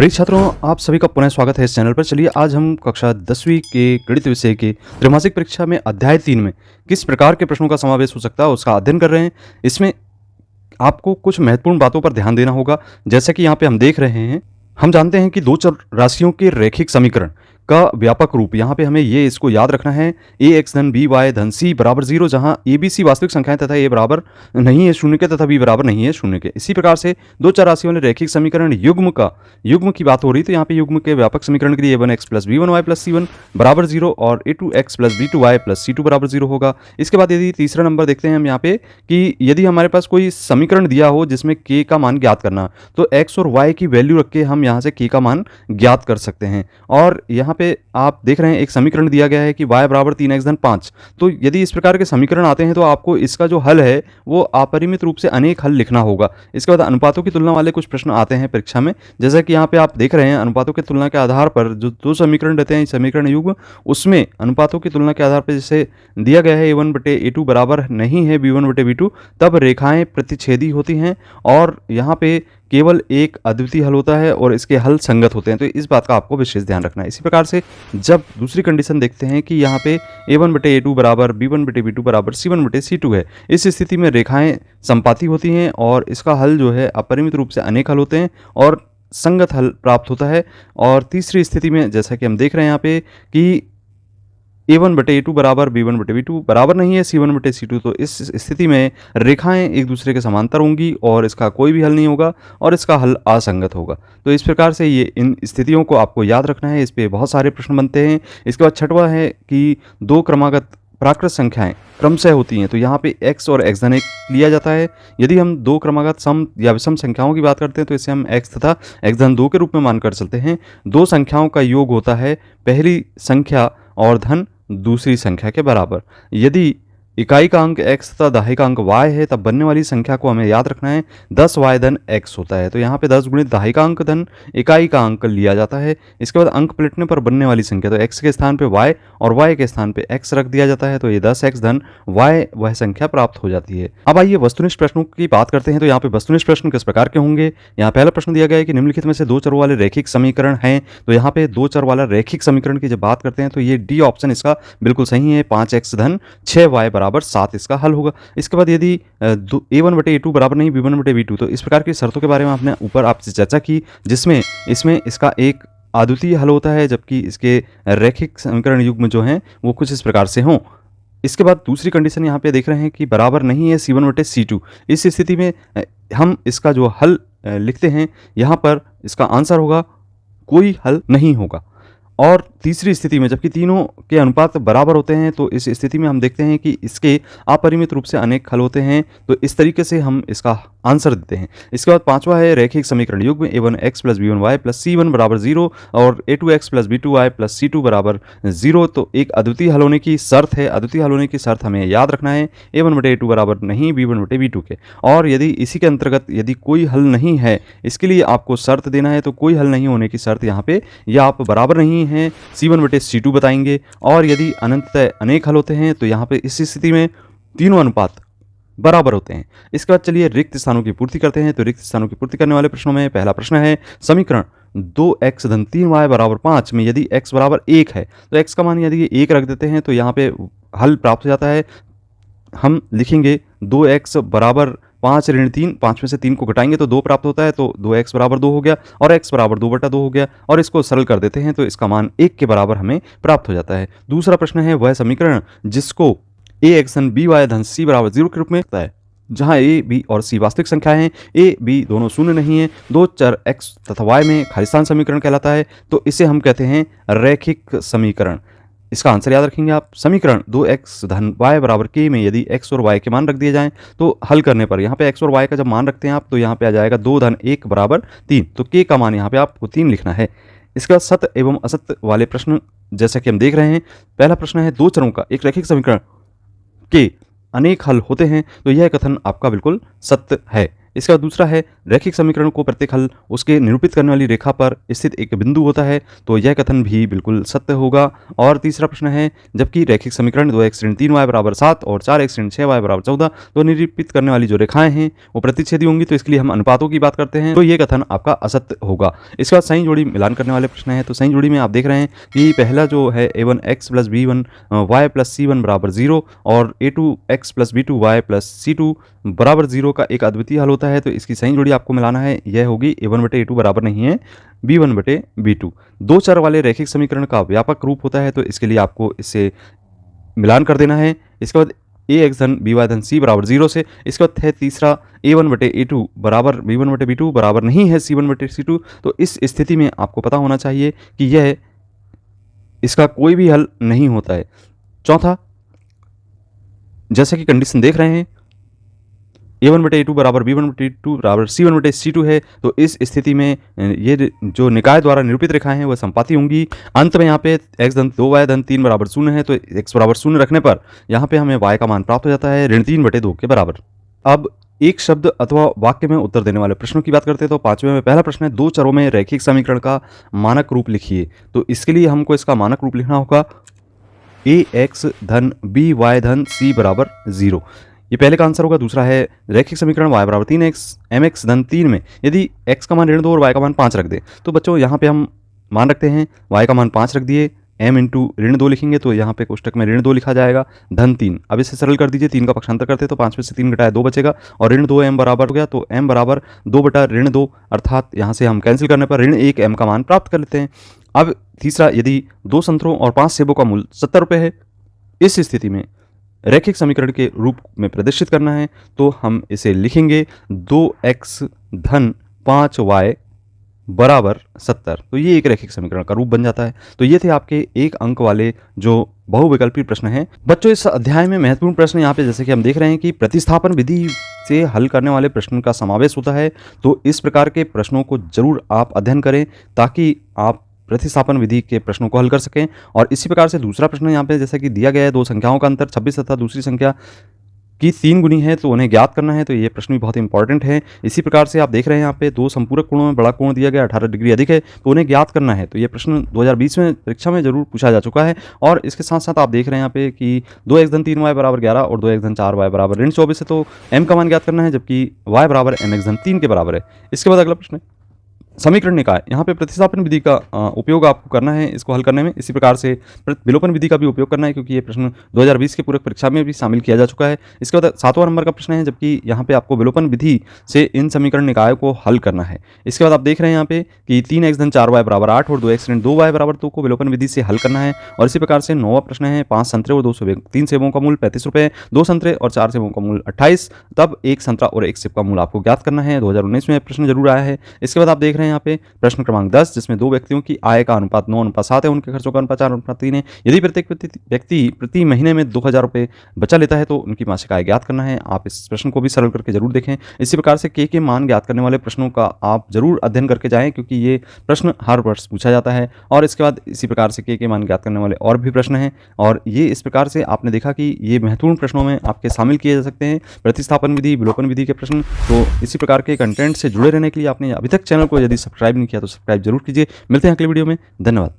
प्रिय छात्रों, आप सभी का पुनः स्वागत है इस चैनल पर। चलिए आज हम कक्षा 10वीं के गणित विषय के त्रैमासिक परीक्षा में अध्याय 3 में किस प्रकार के प्रश्नों का समावेश हो सकता है उसका अध्ययन कर रहे हैं। इसमें आपको कुछ महत्वपूर्ण बातों पर ध्यान देना होगा। जैसे कि यहाँ पे हम देख रहे हैं, हम जानते हैं कि दो चर राशियों के रैखिक समीकरण का व्यापक रूप, यहाँ पे हमें ये इसको याद रखना है, ए एक्स धन बी वाई धन सी बराबर 0, जहाँ ए बी सी वास्तविक संख्याएं तथा ए बराबर नहीं है शून्य के तथा बी बराबर नहीं है शून्य के। इसी प्रकार से दो चर राशियों वाले रैखिक समीकरण युग्म की बात हो रही, तो यहाँ पे युग्म के व्यापक समीकरण के लिए a1x प्लस b1y प्लस सी1 बराबर 0 और a2x plus b2y plus C2 बराबर 0 होगा। इसके बाद यदि तीसरा नंबर देखते हैं हम यहाँ पे कि यदि हमारे पास कोई समीकरण दिया हो जिसमें k का मान ज्ञात करना, तो x और y की वैल्यू रख के हम यहाँ से k का मान ज्ञात कर सकते हैं। और यहाँ पे आप देख रहे हैं एक समीकरण दिया गया है कि y बराबर 3x धन 5। तो यदि इस प्रकार के समीकरण आते हैं तो आपको इसका जो हल है वो अपरिमित रूप से अनेक हल लिखना होगा। इसके बाद अनुपातों की तुलना वाले कुछ प्रश्न आते हैं परीक्षा में, जैसा कि यहाँ पे आप देख रहे हैं अनुपातों की तुलना के आधार पर जो दो समीकरण रहते हैं समीकरण युग्म, उसमें अनुपातों की तुलना के आधार पर जैसे दिया गया है a1/a2 बराबर नहीं है b1/b2, तब रेखाएं प्रतिच्छेदी होती हैं और यहाँ पे केवल एक अद्वितीय हल होता है और इसके हल संगत होते हैं। तो इस बात का आपको विशेष ध्यान रखना है। इसी प्रकार से जब दूसरी कंडीशन देखते हैं कि यहाँ पे a1/a2 बराबर b1/b2 बराबर c1/c2 है, इस स्थिति में रेखाएं संपाती होती हैं और इसका हल जो है अपरिमित रूप से अनेक हल होते हैं और संगत हल प्राप्त होता है। और तीसरी स्थिति में जैसा कि हम देख रहे हैं यहाँ पे कि a1/a2 बराबर b1/b2 बराबर नहीं है c1/c2, तो इस स्थिति में रेखाएं एक दूसरे के समांतर होंगी और इसका कोई भी हल नहीं होगा और इसका हल असंगत होगा। तो इस प्रकार से ये इन स्थितियों को आपको याद रखना है। इस पे बहुत सारे प्रश्न बनते हैं। इसके बाद छठवां है कि दो क्रमागत प्राकृत संख्याएं क्रमशः होती हैं, तो यहाँ पे x और x धन 1 लिया जाता है। यदि हम दो क्रमागत सम या विषम संख्याओं की बात करते हैं तो इसे हम x तथा x धन 2 के रूप में मानकर चलते हैं। दो संख्याओं का योग होता है पहली संख्या और धन दूसरी संख्या के बराबर। यदि इकाई का अंक x तथा दहाई का अंक y है, तब बनने वाली संख्या को हमें याद रखना है 10y धन x होता है। तो यहाँ पे 10 गुणित दहाई का अंक धन इकाई का अंक लिया जाता है। इसके बाद अंक पलटने पर बनने वाली संख्या, तो x के स्थान पे y और y के स्थान पे x रख दिया जाता है, तो ये 10x धन y वह संख्या प्राप्त हो जाती है। अब आइए वस्तुनिष्ठ प्रश्नों की बात करते हैं। तो यहाँ पे वस्तुनिष्ठ प्रश्न किस प्रकार के होंगे। यहाँ पहला प्रश्न दिया गया है कि निम्नलिखित में से दो चरों वाले रैखिक समीकरण हैं। तो यहाँ पे दो चर वाला रैखिक समीकरण की जब बात करते हैं तो ये डी ऑप्शन इसका बिल्कुल सही है। 5x धन 6y बराबर 7 इसका हल होगा। इसके बाद यदि a1/a2 बराबर नहीं b1/b2, तो इस प्रकार की शर्तों के बारे में आपने ऊपर आपसे चर्चा की, जिसमें इसमें इसका एक अद्वितीय हल होता है जबकि इसके रैखिक समीकरण युग्म जो हैं वो कुछ इस प्रकार से हों। इसके बाद दूसरी कंडीशन यहाँ पे देख रहे हैं कि बराबर नहीं है c1/c2। इस स्थिति में हम इसका जो हल लिखते हैं, यहाँ पर इसका आंसर होगा कोई हल नहीं होगा। और तीसरी स्थिति में जबकि तीनों के अनुपात बराबर होते हैं, तो इस स्थिति में हम देखते हैं कि इसके अपरिमित रूप से अनेक हल होते हैं। तो इस तरीके से हम इसका आंसर देते हैं। इसके बाद पांचवा है रैखिक समीकरण युग्म a1x plus b1y plus c1 बराबर 0 और a2x plus b2y plus c2 बराबर 0। तो एक अद्वितीय हल होने की शर्त है। अद्वितीय हल होने की शर्त हमें याद रखना है a1/a2 बराबर नहीं b1/b2 के। और यदि इसी के अंतर्गत यदि कोई हल नहीं है, इसके लिए आपको शर्त देना है। तो कोई हल नहीं होने की शर्त यहाँ पे या आप बराबर नहीं है c1/c2 बताएंगे। और यदि अनंततः अनेक हल होते हैं तो यहाँ पे इस स्थिति में तीनों अनुपात बराबर होते हैं। इसके बाद चलिए रिक्त स्थानों की पूर्ति करते हैं। तो रिक्त स्थानों की पूर्ति करने वाले प्रश्नों में पहला प्रश्न है समीकरण 2x धन 3y बराबर 5 में यदि x बराबर 1 है, तो x का मान यदि 1 रख देते हैं तो यहाँ पे हल प्राप्त हो जाता है। हम लिखेंगे 2x बराबर 5 ऋण 3, 5 में से 3 को घटाएंगे तो 2 प्राप्त होता है, तो 2x बराबर 2 हो गया और x बराबर 2/2 हो गया। और इसको सरल कर देते हैं तो इसका मान 1 के बराबर हमें प्राप्त हो जाता है। दूसरा प्रश्न है वह समीकरण जिसको ax धन by धन c बराबर 0 के रूप में लिखता है, जहां a, b और c वास्तविक संख्या हैं, a, b दोनों शून्य नहीं है, दो चर x तथा y में खाली स्थान समीकरण कहलाता है। तो इसे हम कहते हैं रैखिक समीकरण। इसका आंसर याद रखेंगे आप। समीकरण 2x धन y बराबर k में यदि x और y के मान रख दिए जाएं, तो हल करने पर यहाँ पे x और y का जब मान रखते हैं आप, तो यहाँ पे आ जाएगा 2 धन 1 बराबर 3। तो k का मान यहाँ पे आपको 3 लिखना है। इसके बाद सत्य एवं असत्य वाले प्रश्न जैसा कि हम देख रहे हैं, पहला प्रश्न है दो चरों का एक रैखिक समीकरण के अनेक हल होते हैं। तो यह कथन आपका बिल्कुल सत्य है। इसका दूसरा है रैखिक समीकरण को प्रत्येक हल उसके निरूपित करने वाली रेखा पर स्थित एक बिंदु होता है, तो यह कथन भी बिल्कुल सत्य होगा। और तीसरा प्रश्न है जबकि रैखिक समीकरण 2x ऋण 3y बराबर 7 और 4x ऋण 6y बराबर 14 तो निरूपित करने वाली जो रेखाएं हैं वो प्रतिच्छेदी होंगी, तो इसके लिए हम अनुपातों की बात करते हैं, तो ये कथन आपका असत्य होगा। इसके बाद सही जोड़ी मिलान करने वाले प्रश्न है, तो सही जोड़ी में आप देख रहे हैं कि पहला जो है a1x plus b1y plus c1 बराबर 0 और a2x plus b2y plus c2 बराबर 0 का एक अद्वितीय हल होता है, तो इसकी सही जोड़ी आपको मिलाना है, यह होगी a1 बटे a2 बराबर नहीं है b1 बटे b2। दो चर वाले रैखिक समीकरण का व्यापक रूप होता है, तो इसके लिए आपको इससे मिलान कर देना है। इसके बाद ax धन by धन c बराबर 0 से, इसके बाद है तीसरा a1 बटे a2 बराबर b1 बटे b2 बराबर नहीं है c1 बटे c2, तो इस स्थिति में आपको पता होना चाहिए कि यह इसका कोई भी हल नहीं होता है। चौथा, जैसा कि कंडीशन देख रहे हैं a1 बटे a2 बराबर b1 बटे b2 बराबर c1 बटे c2 है, तो इस स्थिति में ये जो निकाय द्वारा निरूपित रेखाएं हैं वह संपाती होंगी। अंत में यहाँ पे x धन 2y धन 3 बराबर 0 है, तो x बराबर 0 रखने पर यहाँ पे हमें y का मान प्राप्त हो जाता है ऋण 3 बटे 2 के बराबर। अब एक शब्द अथवा वाक्य में उत्तर देने वाले प्रश्नों की बात करते हैं, तो पांचवें में पहला प्रश्न है दो चरों में रैखिक समीकरण का मानक रूप लिखिए। तो इसके लिए हमको इसका मानक रूप लिखना होगा ax धन by धन c बराबर 0, ये पहले का आंसर होगा। दूसरा है रैखिक समीकरण y बराबर 3x mx धन 3 में यदि x का मान ऋण 2 और y का मान 5 रख दे, तो बच्चों यहाँ पे हम मान रखते हैं y का मान 5 रख दिए, m इंटू ऋण 2 लिखेंगे तो यहाँ पे कोष्टक में ऋण 2 लिखा जाएगा धन 3। अब इसे सरल कर दीजिए, 3 का पक्षांतर करते तो 5 में से 3 घटाया 2 बचेगा और ऋण 2 m बराबर हो गया, तो m बराबर 2 बटा ऋण 2, अर्थात यहाँ से हम कैंसिल करने पर ऋण 1 m का मान प्राप्त कर लेते हैं। अब तीसरा, यदि 2 संतरों और 5 सेबों का मूल्य 70 रुपये है, इस स्थिति में रैखिक समीकरण के रूप में प्रदर्शित करना है, तो हम इसे लिखेंगे 2x धन 5y बराबर 70, तो ये एक रैखिक समीकरण का रूप बन जाता है। तो ये थे आपके एक अंक वाले जो बहुविकल्पी प्रश्न हैं। बच्चों इस अध्याय में महत्वपूर्ण प्रश्न यहाँ पे जैसे कि हम देख रहे हैं कि प्रतिस्थापन विधि से हल करने वाले प्रश्न का समावेश होता है, तो इस प्रकार के प्रश्नों को जरूर आप अध्ययन करें ताकि आप प्रतिस्थापन विधि के प्रश्नों को हल कर सकें। और इसी प्रकार से दूसरा प्रश्न यहाँ पे जैसा कि दिया गया है, दो संख्याओं का अंतर 26 तथा दूसरी संख्या की 3 गुनी है, तो उन्हें ज्ञात करना है, तो ये प्रश्न भी बहुत इंपॉर्टेंट है। इसी प्रकार से आप देख रहे हैं यहाँ पे दो संपूरक कोणों में बड़ा कोण दिया गया 18 डिग्री अधिक है, तो उन्हें ज्ञात करना है, तो ये प्रश्न 2020 में परीक्षा में जरूर पूछा जा चुका है। और इसके साथ साथ आप देख रहे हैं यहाँ पे कि 2x धन 3y बराबर 11 और 2x धन 4y बराबर ऋण 24 है, तो m का मान ज्ञात करना है, जबकि y बराबर mx धन 3 के बराबर है। इसके बाद अगला प्रश्न है समीकरण निकाय। यहाँ पे प्रतिस्थापन विधि का उपयोग आपको करना है इसको हल करने में। इसी प्रकार से विलोपन विधि का भी उपयोग करना है, क्योंकि ये प्रश्न 2020 के पूरक परीक्षा में भी शामिल किया जा चुका है। इसके बाद 7वां नंबर का प्रश्न है, जबकि यहाँ पे आपको विलोपन विधि से इन समीकरण निकाय को हल करना है। इसके बाद आप देख रहे हैं यहाँ पे कि 3x धन 4y बराबर 8 और 2x ऋण 2y बराबर 2 को विलोपन विधि से हल करना है। और इसी प्रकार से 9वां प्रश्न है 5 संतरे और 3 सेबों का मूल्य 35 रुपये, 2 संतरे और 4 सेबों का मूल्य 28, तब 1 संतरा और 1 सेब का मूल्य आपको ज्ञात करना है। 2019 में प्रश्न जरूर आया है। इसके बाद आप देख रहे हैं यहाँ पे प्रश्न क्रमांक 10, जिसमें दो व्यक्तियों की आय का अनुपात 9:7 है, उनके खर्चों का अनुपात 4:3 है। यदि प्रत्येक व्यक्ति प्रति महीने में 2000 रुपये बचा लेता है तो उनकी मासिक आय ज्ञात करना है। आप इस प्रश्न को भी सरल करके जरूर देखें। इसी प्रकार से के मान ज्ञात करने वाले प्रश्नों का आप जरूर अध्ययन करके जाएं, क्योंकि ये प्रश्न हर वर्ष पूछा जाता है। और इसके बाद इसी प्रकार से के मान ज्ञात करने वाले और भी प्रश्न हैं, और ये इस प्रकार से आपने देखा कि ये महत्वपूर्ण प्रश्नों में आपके शामिल किए जा सकते हैं, प्रतिस्थापन विधि, विलोपन विधि के प्रश्न। तो इसी प्रकार के कंटेंट से जुड़े रहने के लिए आपने अभी तक चैनल को यदि सब्सक्राइब नहीं किया तो सब्सक्राइब जरूर कीजिए। मिलते हैं अगले वीडियो में, धन्यवाद।